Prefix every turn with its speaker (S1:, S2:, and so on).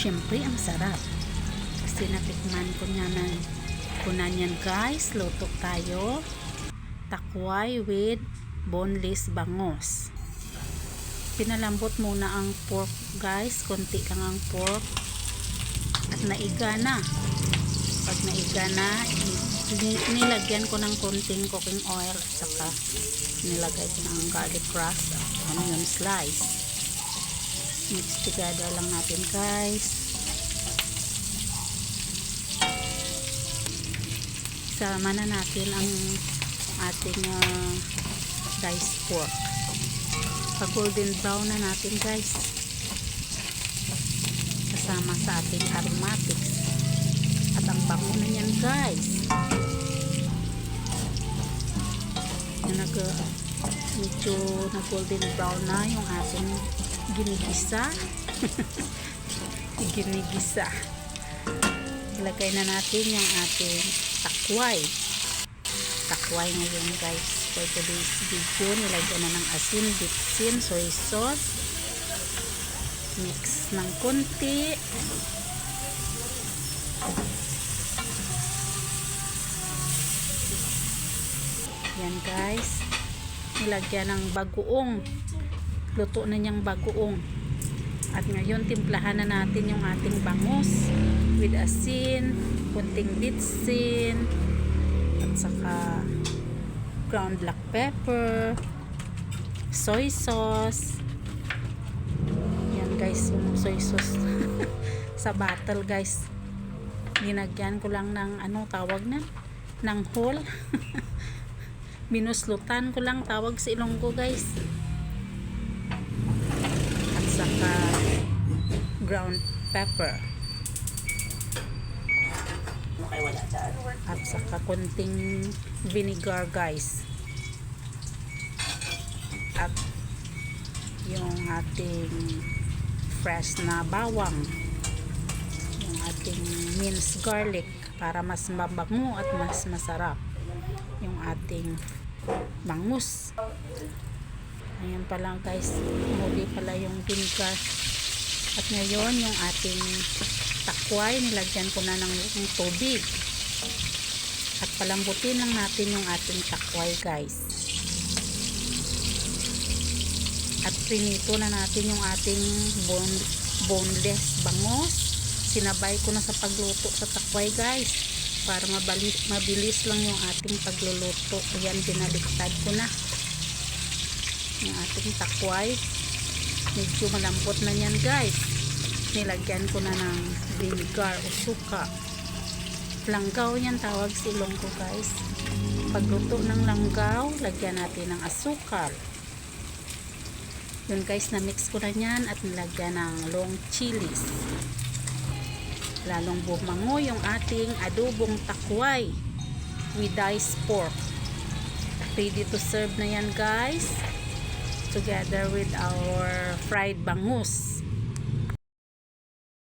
S1: syempre ang sarap. Kasi natikman ko niya ng kunan yan guys. Luto tayo. Takway with boneless bangus. Pinalambot muna ang pork guys. Konti lang ang pork. At naiga na. Pag naiga na, nilagyan ko ng konting cooking oil at saka nilagay ko ng garlic crust at onion slice. Mix together lang natin guys. Sama na natin ang ating diced pork. Pag golden brown na natin guys, kasama sa ating aromatics. At ang bango na yan guys. Medyo na golden brown na yung ating ginigisa. Ginigisa. Ilagay na natin yung ating takway. Takway ngayon guys. For today's video, nilagyan na ng asin, bitsin, soy sauce. Mix ng konti. Yan guys. Nilagyan ng bagoong. Luto na niyang bagoong. At ngayon, timplahan na natin yung ating bangus with asin, kunting bitsin, at saka ground black pepper, soy sauce. Yan guys, yung soy sauce sa bottle guys. Linagyan ko lang ng tawag na? Ng hole. Minuslutan ko lang tawag sa Ilonggo guys. At saka ground pepper. At saka konting vinegar guys. At yung ating fresh na bawang. Yung ating minced garlic para mas mabango at mas masarap. Yung ating bangus. Ayan pala guys, huli pala yung vinegar. At ngayon yung ating takway, nilagyan ko na ng tubig. At palambutin lang natin yung ating takway guys. At prinito na natin yung ating boneless bangus. Sinabay ko na sa pagluto sa takway guys. Para mabilis lang yung ating pagluluto. Ayan, binaliktad ko na yung ating takway. Medyo malambot na yan guys. Nilagyan ko na ng vinegar o suka. Langgaw yan tawag sa Ilonggo guys. Pagluto ng langgaw, lagyan natin ng asukal. Yun guys, na-mix ko na yan at nilagyan ng long chilies. Lalong bumango yung ating adobong takway with diced pork. Ready to serve na yan guys, together with our fried bangus.